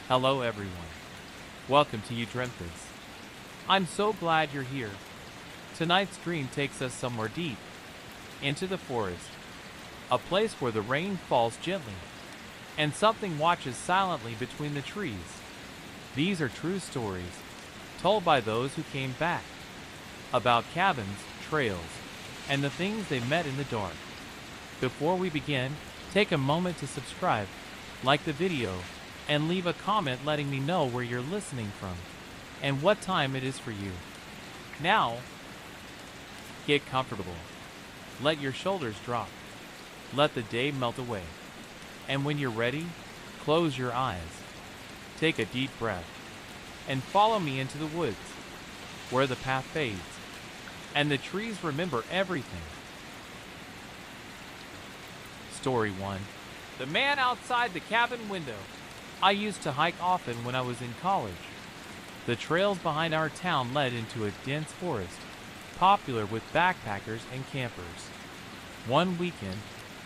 Hello everyone. Welcome to You Dreamt This. I'm so glad you're here. Tonight's dream takes us somewhere deep, into the forest, a place where the rain falls gently, and something watches silently between the trees. These are true stories, told by those who came back, about cabins, trails, and the things they met in the dark. Before we begin, take a moment to subscribe, like the video, and leave a comment letting me know where you're listening from and what time it is for you. Now, get comfortable. Let your shoulders drop. Let the day melt away. And when you're ready, close your eyes. Take a deep breath and follow me into the woods where the path fades and the trees remember everything. Story 1. The Man Outside the Cabin Window. I used to hike often when I was in college. The trails behind our town led into a dense forest, popular with backpackers and campers. One weekend,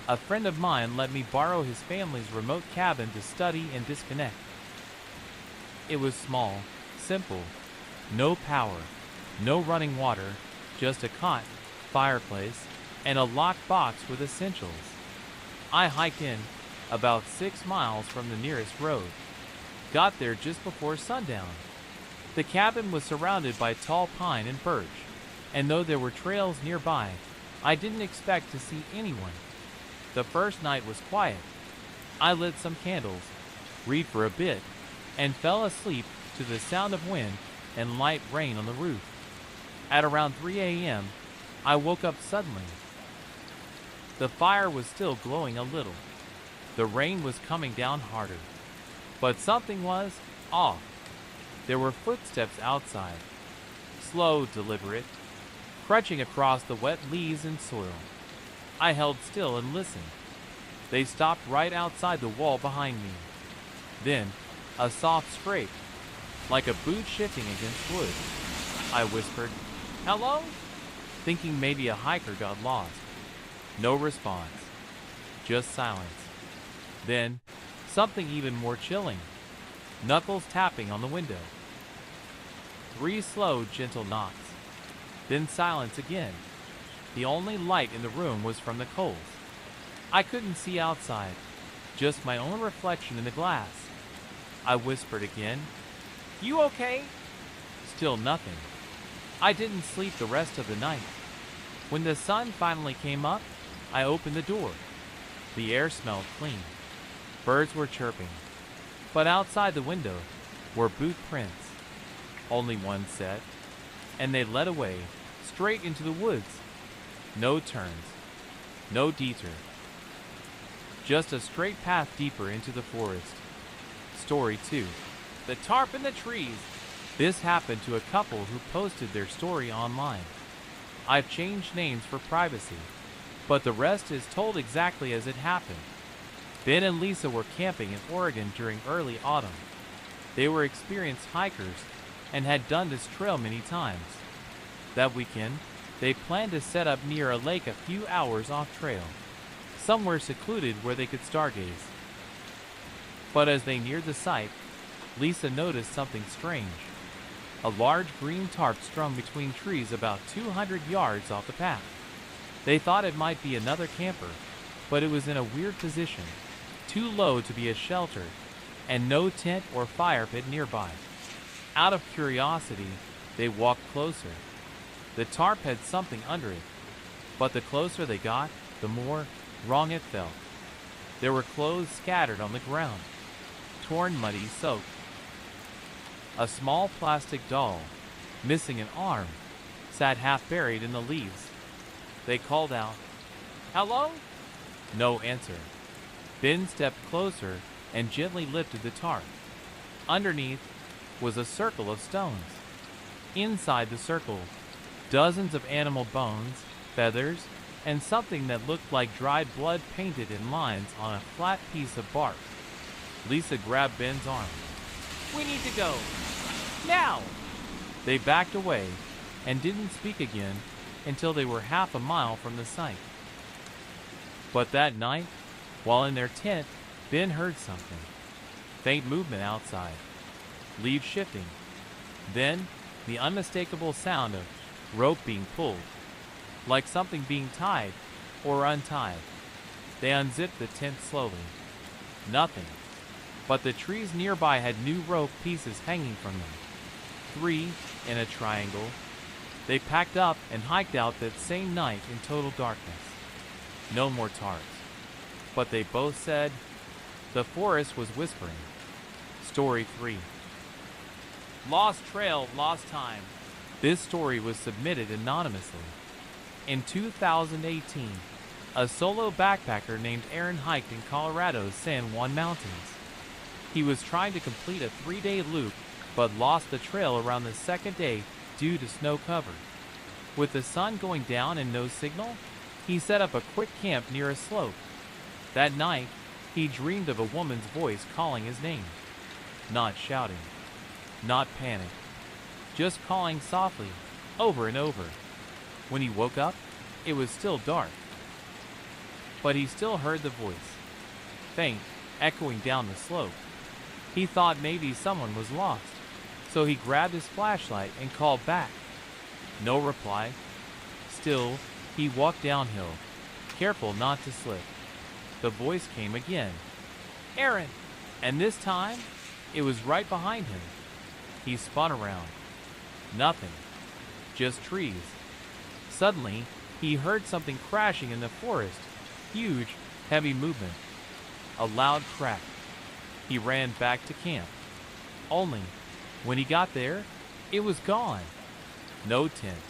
a friend of mine let me borrow his family's remote cabin to study and disconnect. It was small, simple, no power, no running water, just a cot, fireplace, and a locked box with essentials. I hiked in, about 6 miles from the nearest road. Got there just before sundown. The cabin was surrounded by tall pine and birch, and though there were trails nearby, I didn't expect to see anyone. The first night was quiet. I lit some candles, read for a bit, and fell asleep to the sound of wind and light rain on the roof. At around 3 a.m., I woke up suddenly. The fire was still glowing a little. The rain was coming down harder. But something was off. There were footsteps outside, slow, deliberate, crunching across the wet leaves and soil. I held still and listened. They stopped right outside the wall behind me. Then, a soft scrape, like a boot shifting against wood. I whispered, "Hello?" thinking maybe a hiker got lost. No response, just silence. Then, something even more chilling. Knuckles tapping on the window. 3 slow, gentle knocks. Then silence again. The only light in the room was from the coals. I couldn't see outside, just my own reflection in the glass. I whispered again, "You okay?" Still nothing. I didn't sleep the rest of the night. When the sun finally came up, I opened the door. The air smelled clean. Birds were chirping, but outside the window were boot prints. Only one set, and they led away straight into the woods. No turns, no detour. Just a straight path deeper into the forest. Story 2. The Tarp in the Trees. This happened to a couple who posted their story online. I've changed names for privacy, but the rest is told exactly as it happened. Ben and Lisa were camping in Oregon during early autumn. They were experienced hikers and had done this trail many times. That weekend, they planned to set up near a lake a few hours off trail, somewhere secluded where they could stargaze. But as they neared the site, Lisa noticed something strange. A large green tarp strung between trees about 200 yards off the path. They thought it might be another camper, but it was in a weird position, too low to be a shelter, and no tent or fire pit nearby. Out of curiosity, they walked closer. The tarp had something under it, but the closer they got, the more wrong it felt. There were clothes scattered on the ground, torn, muddy, soaked. A small plastic doll, missing an arm, sat half buried in the leaves. They called out, "Hello?" No answer. Ben stepped closer and gently lifted the tarp. Underneath was a circle of stones. Inside the circle, dozens of animal bones, feathers, and something that looked like dried blood painted in lines on a flat piece of bark. Lisa grabbed Ben's arm. "We need to go. Now!" They backed away and didn't speak again until they were half a mile from the site. But that night, while in their tent, Ben heard something. Faint movement outside. Leaves shifting. Then, the unmistakable sound of rope being pulled, like something being tied or untied. They unzipped the tent slowly. Nothing. But the trees nearby had new rope pieces hanging from them. 3 in a triangle. They packed up and hiked out that same night in total darkness. No more tarps. But they both said, the forest was whispering. Story 3. Lost Trail, Lost Time. This story was submitted anonymously. In 2018, a solo backpacker named Aaron hiked in Colorado's San Juan Mountains. He was trying to complete a 3-day loop, but lost the trail around the second day due to snow cover. With the sun going down and no signal, he set up a quick camp near a slope. That night, he dreamed of a woman's voice calling his name. Not shouting, not panic, just calling softly, over and over. When he woke up, it was still dark. But he still heard the voice, faint, echoing down the slope. He thought maybe someone was lost, so he grabbed his flashlight and called back. No reply. Still, he walked downhill, careful not to slip. The voice came again. Aaron! And this time, it was right behind him. He spun around. Nothing. Just trees. Suddenly, he heard something crashing in the forest. Huge, heavy movement. A loud crack. He ran back to camp. Only, when he got there, it was gone. No tent.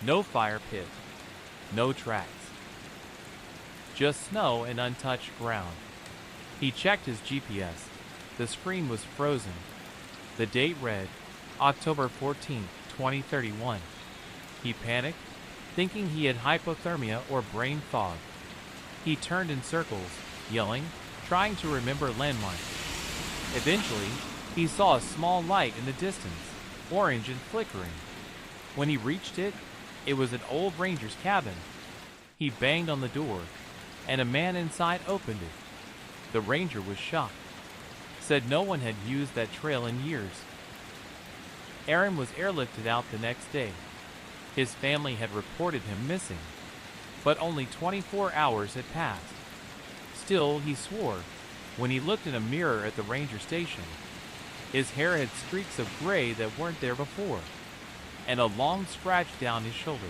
No fire pit. No tracks. Just snow and untouched ground. He checked his GPS. The screen was frozen. The date read October 14, 2031. He panicked, thinking he had hypothermia or brain fog. He turned in circles, yelling, trying to remember landmarks. Eventually, he saw a small light in the distance, orange and flickering. When he reached it, it was an old ranger's cabin. He banged on the door, and a man inside opened it. The ranger was shocked. Said no one had used that trail in years. Aaron was airlifted out the next day. His family had reported him missing, but only 24 hours had passed. Still, he swore, when he looked in a mirror at the ranger station, his hair had streaks of gray that weren't there before, and a long scratch down his shoulder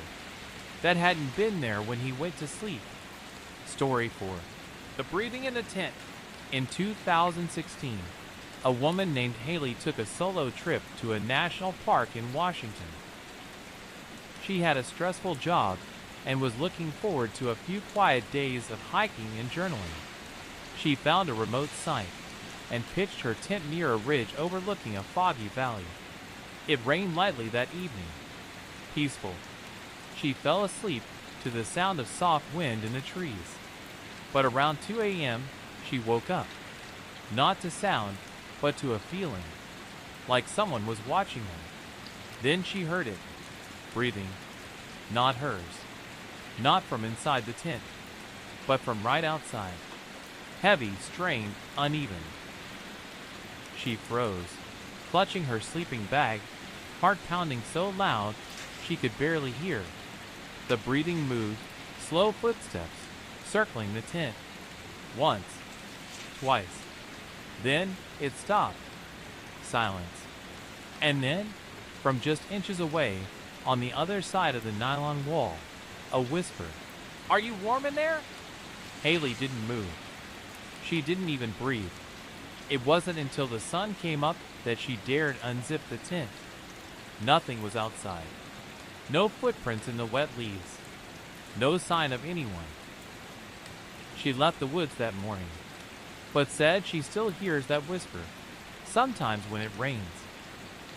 that hadn't been there when he went to sleep. Story 4. The breathing in the tent. In 2016, a woman named Haley took a solo trip to a national park in Washington. She had a stressful job and was looking forward to a few quiet days of hiking and journaling. She found a remote site and pitched her tent near a ridge overlooking a foggy valley. It rained lightly that evening. Peaceful. She fell asleep to the sound of soft wind in the trees. But around 2 a.m., she woke up. Not to sound, but to a feeling, like someone was watching her. Then she heard it, breathing. Not hers. Not from inside the tent, but from right outside. Heavy, strained, uneven. She froze, clutching her sleeping bag, heart pounding so loud she could barely hear. The breathing moved, slow footsteps, circling the tent. Once, twice. Then it stopped. Silence. And then, from just inches away, on the other side of the nylon wall, a whisper. Are you warm in there? Haley didn't move. She didn't even breathe. It wasn't until the sun came up that she dared unzip the tent. Nothing was outside. No footprints in the wet leaves. No sign of anyone. She left the woods that morning, but said she still hears that whisper, sometimes when it rains.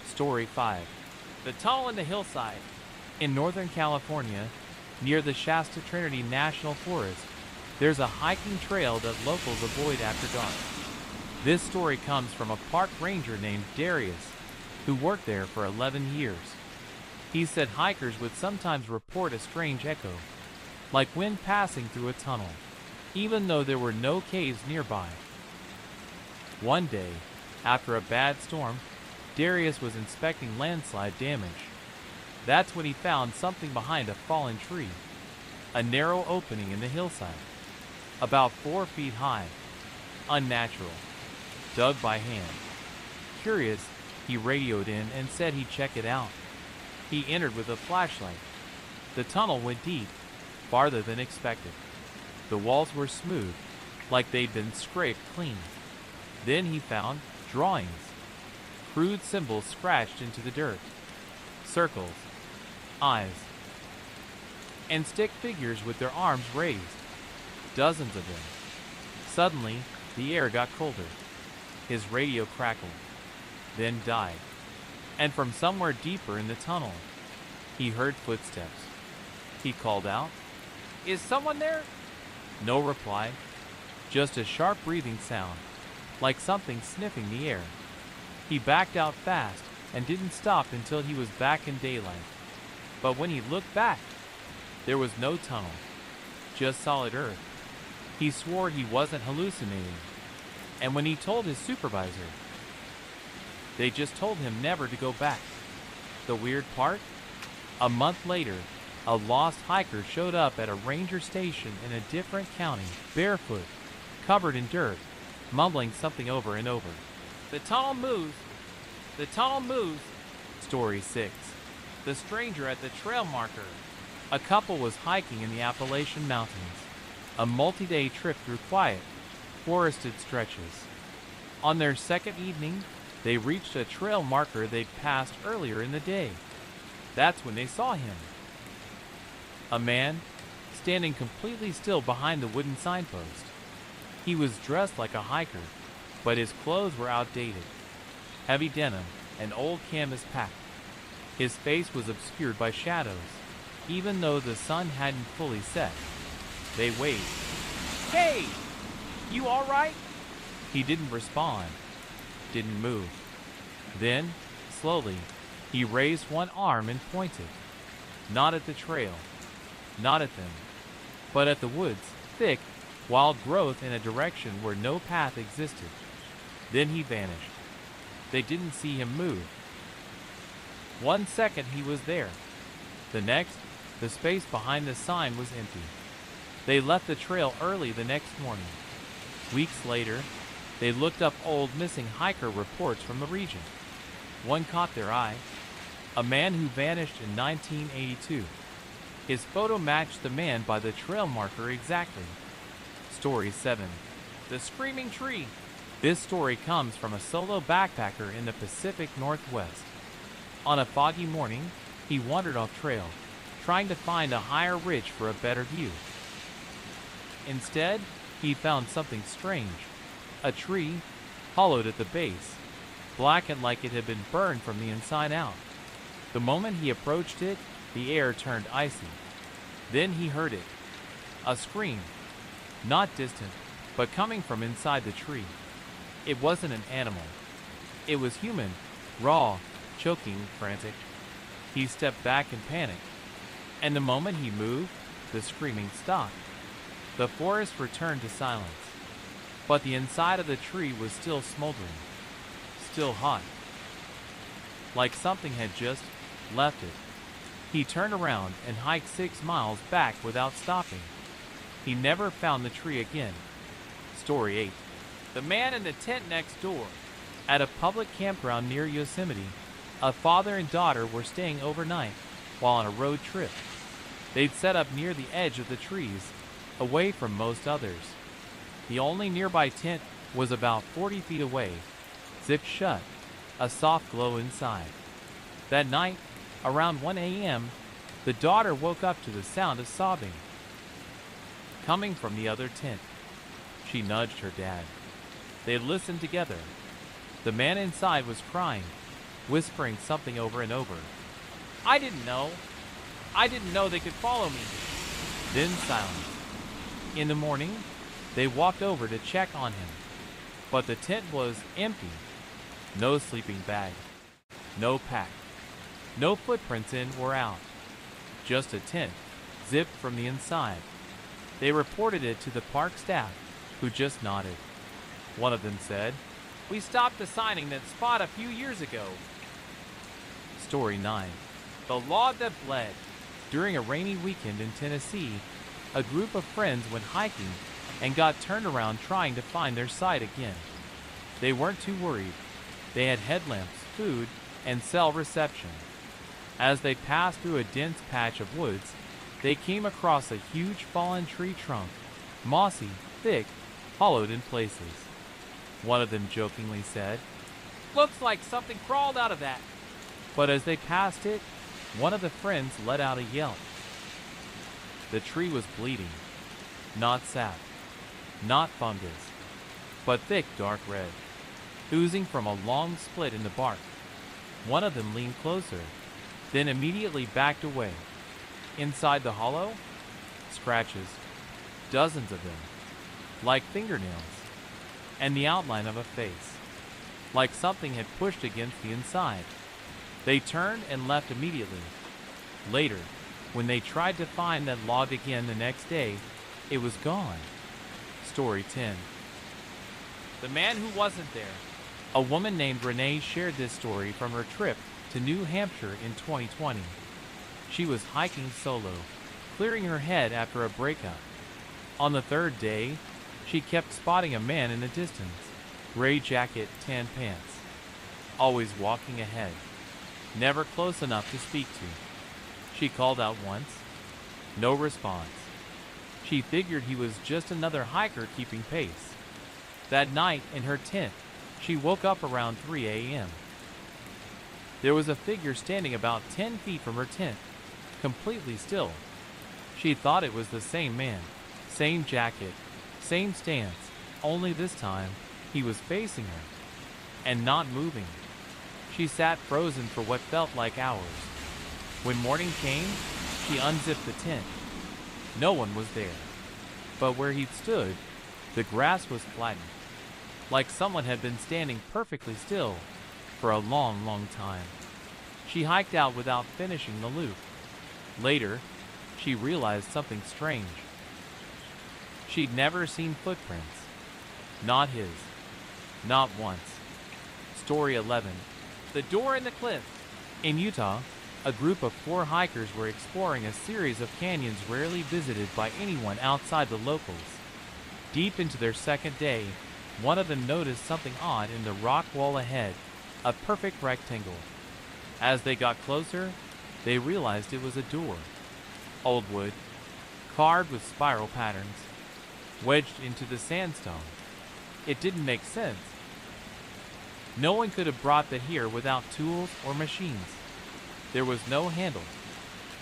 Story 5. The Tunnel in the Hillside. In Northern California, near the Shasta Trinity National Forest, there's a hiking trail that locals avoid after dark. This story comes from a park ranger named Darius, who worked there for 11 years. He said hikers would sometimes report a strange echo, like wind passing through a tunnel, even though there were no caves nearby. One day, after a bad storm, Darius was inspecting landslide damage. That's when he found something behind a fallen tree, a narrow opening in the hillside, about 4 feet high, unnatural, dug by hand. Curious, he radioed in and said he'd check it out. He entered with a flashlight. The tunnel went deep, farther than expected. The walls were smooth, like they'd been scraped clean. Then he found drawings, crude symbols scratched into the dirt, circles, eyes, and stick figures with their arms raised, dozens of them. Suddenly, the air got colder. His radio crackled, then died. And from somewhere deeper in the tunnel, he heard footsteps. He called out, "Is someone there?" No reply, just a sharp breathing sound, like something sniffing the air. He backed out fast and didn't stop until he was back in daylight. But when he looked back, there was no tunnel, just solid earth. He swore he wasn't hallucinating. And when he told his supervisor, they just told him never to go back. The weird part? A month later, a lost hiker showed up at a ranger station in a different county, barefoot, covered in dirt, mumbling something over and over. "The tunnel moves. The tunnel moves." Story 6. The stranger at the trail marker. A couple was hiking in the Appalachian Mountains, a multi-day trip through quiet, forested stretches. On their second evening, they reached a trail marker they'd passed earlier in the day. That's when they saw him. A man standing completely still behind the wooden signpost. He was dressed like a hiker, but his clothes were outdated. Heavy denim and old canvas pack. His face was obscured by shadows, even though the sun hadn't fully set. They waved. "Hey! You all right?" He didn't respond, didn't move. Then, slowly, he raised one arm and pointed. Not at the trail, not at them, but at the woods, thick, wild growth in a direction where no path existed. Then he vanished. They didn't see him move. 1 second he was there. The next, the space behind the sign was empty. They left the trail early the next morning. Weeks later, they looked up old missing hiker reports from the region. One caught their eye. A man who vanished in 1982. His photo matched the man by the trail marker exactly. Story 7. The Screaming Tree. This story comes from a solo backpacker in the Pacific Northwest. On a foggy morning, he wandered off trail, trying to find a higher ridge for a better view. Instead, he found something strange. A tree, hollowed at the base, blackened like it had been burned from the inside out. The moment he approached it, the air turned icy. Then he heard it. A scream. Not distant, but coming from inside the tree. It wasn't an animal. It was human, raw, choking, frantic. He stepped back in panic, and the moment he moved, the screaming stopped. The forest returned to silence, but the inside of the tree was still smoldering, still hot, like something had just left it. He turned around and hiked 6 miles back without stopping. He never found the tree again. Story 8. The man in the tent next door. At a public campground near Yosemite, a father and daughter were staying overnight while on a road trip. They'd set up near the edge of the trees, away from most others. The only nearby tent was about 40 feet away, zipped shut, a soft glow inside. That night, around 1 a.m., the daughter woke up to the sound of sobbing coming from the other tent. She nudged her dad. They listened together. The man inside was crying, whispering something over and over. I didn't know they could follow me." Then silence. In the morning, they walked over to check on him, but the tent was empty. No sleeping bag, no pack, no footprints in or out. Just a tent, zipped from the inside. They reported it to the park staff, who just nodded. One of them said, We stopped deciding that spot a few years ago. Story 9. The Log That Bled. During a rainy weekend in Tennessee, a group of friends went hiking and got turned around trying to find their site again. They weren't too worried. They had headlamps, food, and cell reception. As they passed through a dense patch of woods, they came across a huge fallen tree trunk, mossy, thick, hollowed in places. One of them jokingly said, "Looks like something crawled out of that." But as they passed it, one of the friends let out a yelp. The tree was bleeding. Not sap, not fungus, but thick dark red, oozing from a long split in the bark. One of them leaned closer, then immediately backed away. Inside the hollow, scratches, dozens of them, like fingernails, and the outline of a face, like something had pushed against the inside. They turned and left immediately. Later, when they tried to find that log again the next day, it was gone. Story 10. The Man Who Wasn't There. A woman named Renee shared this story from her trip to New Hampshire in 2020. She was hiking solo, clearing her head after a breakup. On the third day, she kept spotting a man in the distance, gray jacket, tan pants, always walking ahead, never close enough to speak to. She called out once, no response. She figured he was just another hiker keeping pace. That night in her tent, she woke up around 3 a.m. There was a figure standing about 10 feet from her tent, completely still. She thought it was the same man, same jacket, same stance, only this time he was facing her and not moving. She sat frozen for what felt like hours. When morning came, she unzipped the tent. No one was there, but where he'd stood, the grass was flattened, like someone had been standing perfectly still for a long, long time. She hiked out without finishing the loop. Later, she realized something strange. She'd never seen footprints. Not his. Not once. Story 11. The Door in the Cliff. In Utah, a group of 4 hikers were exploring a series of canyons rarely visited by anyone outside the locals. Deep into their second day, one of them noticed something odd in the rock wall ahead, a perfect rectangle. As they got closer, they realized it was a door. Old wood, carved with spiral patterns, wedged into the sandstone. It didn't make sense. No one could have brought that here without tools or machines. There was no handle,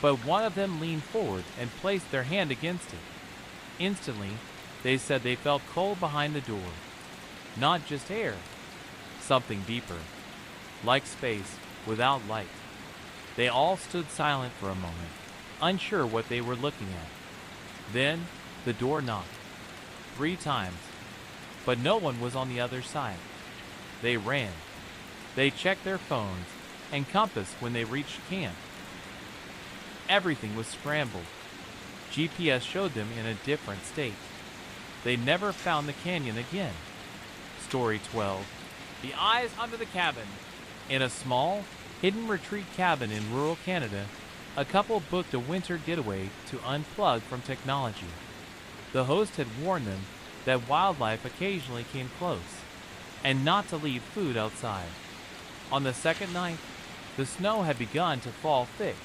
but one of them leaned forward and placed their hand against it. Instantly, they said they felt cold behind the door. Not just air, something deeper, like space without light. They all stood silent for a moment, unsure what they were looking at. Then, the door knocked 3 times, but no one was on the other side. They ran. They checked their phones and compass when they reached camp. Everything was scrambled. GPS showed them in a different state. They never found the canyon again. Story 12. The Eyes Under the Cabin. In a small, hidden retreat cabin in rural Canada, a couple booked a winter getaway to unplug from technology. The host had warned them that wildlife occasionally came close, and not to leave food outside. On the second night, the snow had begun to fall thick.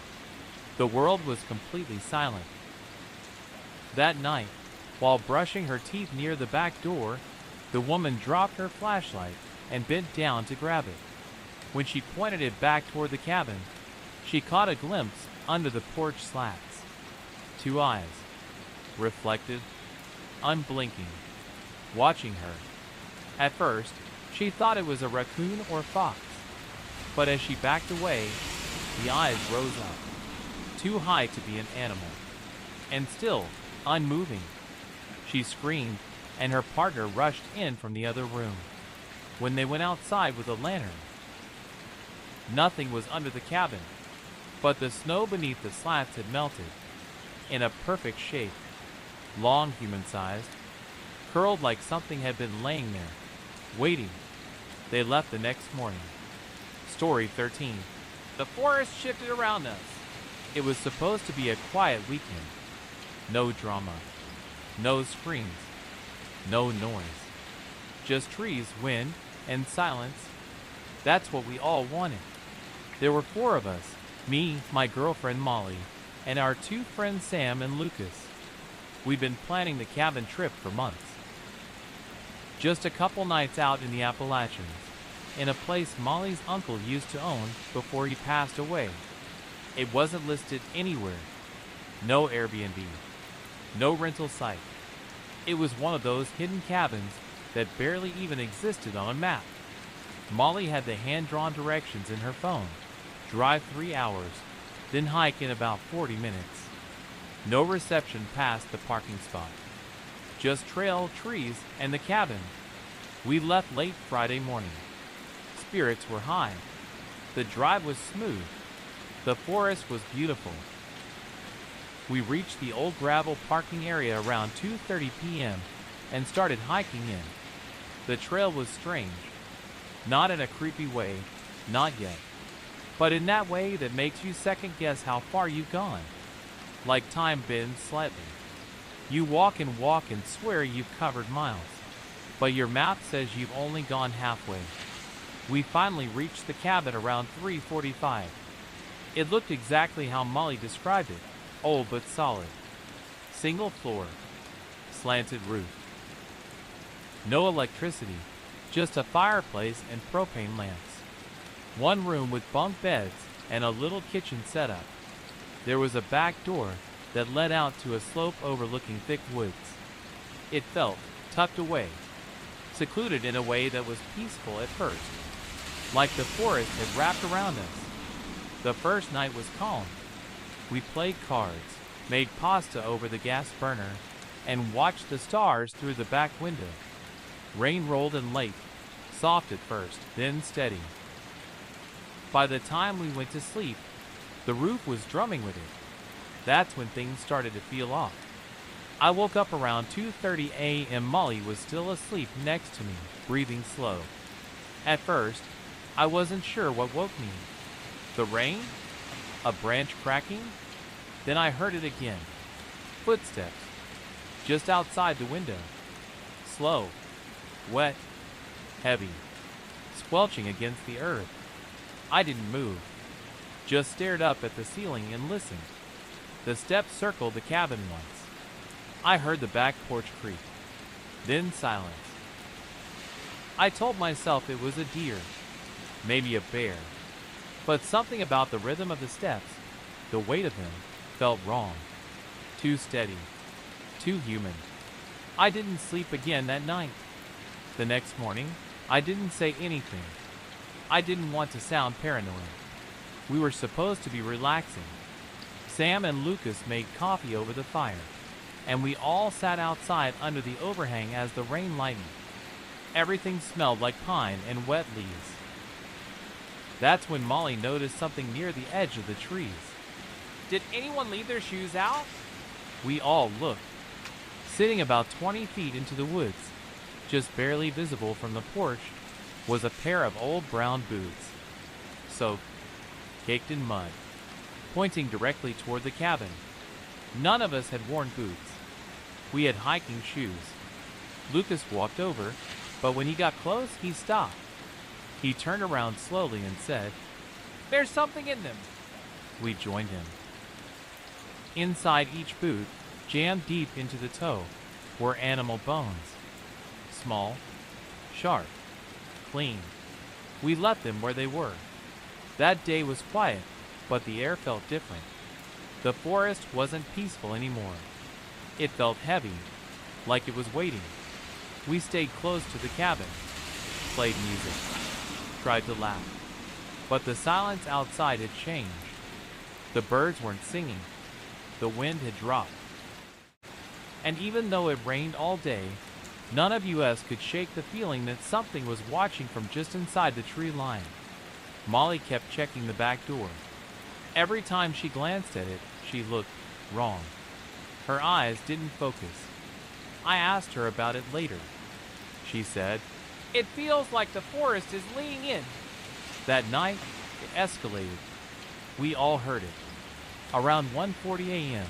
The world was completely silent. That night, while brushing her teeth near the back door, the woman dropped her flashlight and bent down to grab it. When she pointed it back toward the cabin, she caught a glimpse under the porch slats. 2 eyes, reflective, unblinking, watching her. At first, she thought it was a raccoon or fox, but as she backed away, the eyes rose up, too high to be an animal, and still unmoving. She screamed, and her partner rushed in from the other room. When they went outside with a lantern, nothing was under the cabin, but the snow beneath the slats had melted in a perfect shape, long human-sized, curled like something had been laying there, waiting, They left the next morning. Story 13. The forest shifted around us. It was supposed to be a quiet weekend. No drama. No screams. No noise. Just trees, wind, and silence. That's what we all wanted. There were 4 of us, me, my girlfriend Molly, and our 2 friends Sam and Lucas. We'd been planning the cabin trip for months. Just a couple nights out in the Appalachians, in a place Molly's uncle used to own before he passed away. It wasn't listed anywhere. No Airbnb. No rental site. It was one of those hidden cabins that barely even existed on a map. Molly had the hand-drawn directions in her phone. Drive 3 hours, then hike in about 40 minutes. No reception past the parking spot. Just trail, trees, and the cabin. We left late Friday morning. Spirits were high. The drive was smooth. The forest was beautiful. We reached the old gravel parking area around 2:30 p.m. and started hiking in. The trail was strange. Not in a creepy way, not yet. But in that way that makes you second guess how far you've gone. Like time bends slightly. You walk and swear you've covered miles. But your map says you've only gone halfway. We finally reached the cabin around 3:45. It looked exactly how Molly described it. Old but solid. Single floor. Slanted roof. No electricity. Just a fireplace and propane lamps. 1 room with bunk beds and a little kitchen setup. There was a back door that led out to a slope overlooking thick woods. It felt tucked away, secluded in a way that was peaceful at first, like the forest had wrapped around us. The first night was calm. We played cards, made pasta over the gas burner, and watched the stars through the back window. Rain rolled in late, soft at first, then steady. By the time we went to sleep, the roof was drumming with it. That's when things started to feel off. I woke up around 2:30 a.m. Molly was still asleep next to me, breathing slow. At first, I wasn't sure what woke me. The rain? A branch cracking? Then I heard it again. Footsteps. Just outside the window. Slow. Wet. Heavy. Squelching against the earth. I didn't move. Just stared up at the ceiling and listened. The steps circled the cabin once. I heard the back porch creak. Then silence. I told myself it was a deer. Maybe a bear. But something about the rhythm of the steps, the weight of them, felt wrong. Too steady. Too human. I didn't sleep again that night. The next morning, I didn't say anything. I didn't want to sound paranoid. We were supposed to be relaxing. Sam and Lucas made coffee over the fire, and we all sat outside under the overhang as the rain lightened. Everything smelled like pine and wet leaves. That's when Molly noticed something near the edge of the trees. Did anyone leave their shoes out? We all looked. Sitting about 20 feet into the woods, just barely visible from the porch, was a pair of old brown boots. Soaked, caked in mud, pointing directly toward the cabin. None of us had worn boots. We had hiking shoes. Lucas walked over, but when he got close, he stopped. He turned around slowly and said, "There's something in them." We joined him. Inside each boot, jammed deep into the toe, were animal bones. Small, sharp, clean. We left them where they were. That day was quiet, but the air felt different. The forest wasn't peaceful anymore. It felt heavy, like it was waiting. We stayed close to the cabin, played music, tried to laugh. But the silence outside had changed. The birds weren't singing. The wind had dropped. And even though it rained all day, none of us could shake the feeling that something was watching from just inside the tree line. Molly kept checking the back door. Every time she glanced at it, she looked wrong. Her eyes didn't focus. I asked her about it later. She said, It feels like the forest is leaning in. That night, it escalated. We all heard it. Around 1:40 a.m.,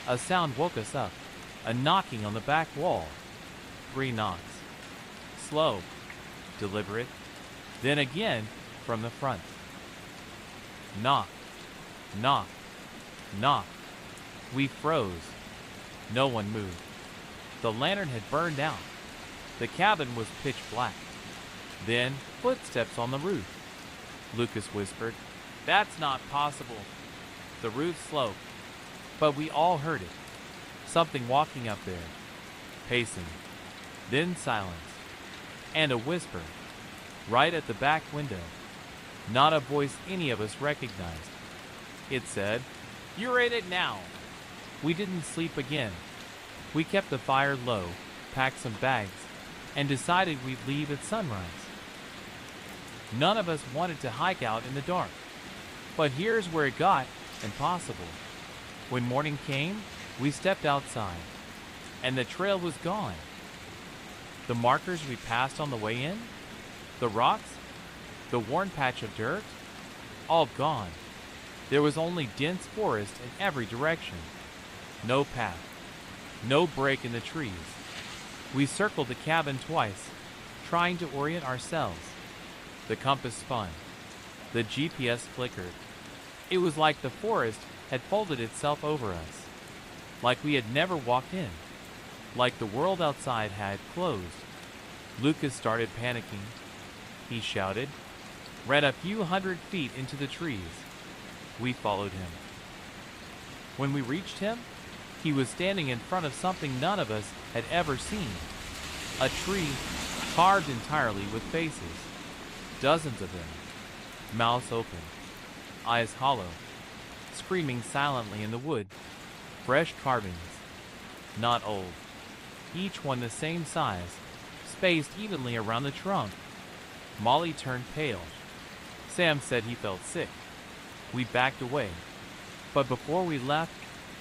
a sound woke us up. A knocking on the back wall. 3 knocks. Slow, deliberate, then again from the front. Knock, knock, knock. We froze. No one moved. The lantern had burned out. The cabin was pitch black. Then footsteps on the roof. Lucas whispered, "That's not possible." The roof sloped, but we all heard it. Something walking up there, pacing. Then silence, and a whisper, right at the back window. Not a voice any of us recognized. It said, "You're in it now." We didn't sleep again. We kept the fire low, packed some bags, and decided we'd leave at sunrise. None of us wanted to hike out in the dark. But here's where it got impossible. When morning came, we stepped outside, and the trail was gone. The markers we passed on the way in, the rocks, the worn patch of dirt, all gone. There was only dense forest in every direction. No path, no break in the trees. We circled the cabin twice, trying to orient ourselves. The compass spun. The GPS flickered. It was like the forest had folded itself over us. Like we had never walked in. Like the world outside had closed. Lucas started panicking. He shouted, ran a few hundred feet into the trees. We followed him. When we reached him, he was standing in front of something none of us had ever seen. A tree carved entirely with faces. Dozens of them. Mouths open. Eyes hollow. Screaming silently in the wood. Fresh carvings. Not old. Each one the same size, spaced evenly around the trunk. Molly turned pale. Sam said he felt sick. We backed away. But before we left,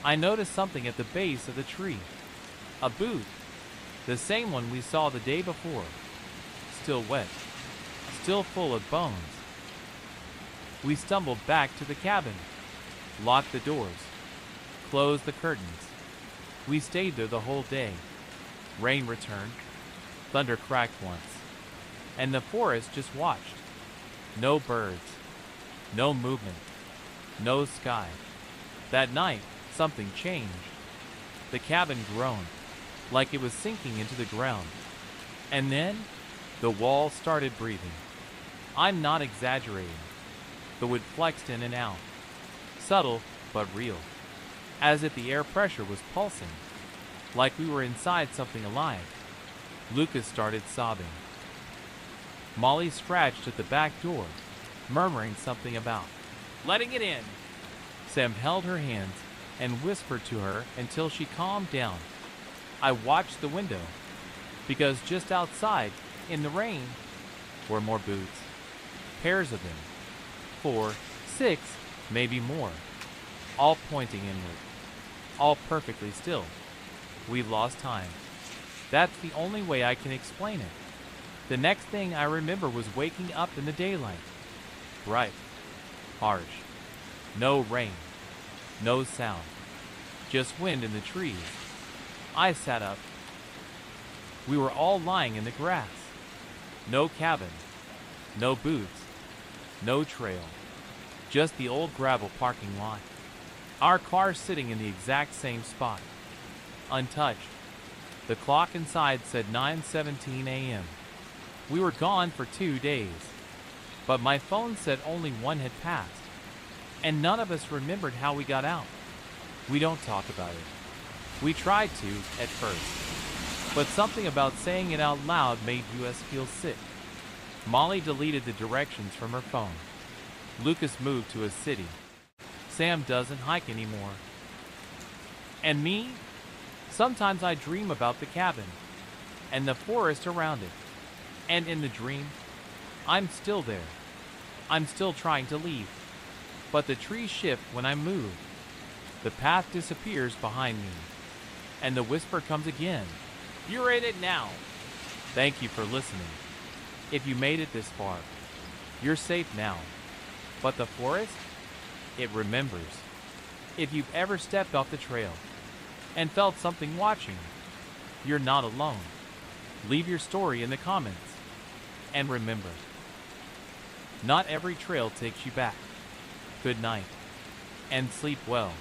I noticed something at the base of the tree. A boot. The same one we saw the day before. Still wet. Still full of bones. We stumbled back to the cabin. Locked the doors. Closed the curtains. We stayed there the whole day. Rain returned. Thunder cracked once. And the forest just watched. No birds. No movement. No sky. That night, something changed. The cabin groaned, like it was sinking into the ground. And then, the wall started breathing. I'm not exaggerating. The wood flexed in and out. Subtle, but real. As if the air pressure was pulsing. Like we were inside something alive. Lucas started sobbing. Molly scratched at the back door, murmuring something about letting it in. Sam held her hands and whispered to her until she calmed down. I watched the window, because just outside, in the rain, were more boots. Pairs of them. 4, 6, maybe more. All pointing inward. All perfectly still. We lost time. That's the only way I can explain it. The next thing I remember was waking up in the daylight. Bright. Harsh. No rain. No sound. Just wind in the trees. I sat up. We were all lying in the grass. No cabin. No boots. No trail. Just the old gravel parking lot. Our car sitting in the exact same spot. Untouched. The clock inside said 9:17 a.m. We were gone for 2 days. But my phone said only one had passed. And none of us remembered how we got out. We don't talk about it. We tried to, at first. But something about saying it out loud made us feel sick. Molly deleted the directions from her phone. Lucas moved to a city. Sam doesn't hike anymore. And me? Sometimes I dream about the cabin and the forest around it. And in the dream, I'm still there. I'm still trying to leave. But the trees shift when I move. The path disappears behind me. And the whisper comes again. You're in it now. Thank you for listening. If you made it this far, you're safe now. But the forest? It remembers. If you've ever stepped off the trail and felt something watching, you're not alone. Leave your story in the comments. And remember, not every trail takes you back. Good night, and sleep well.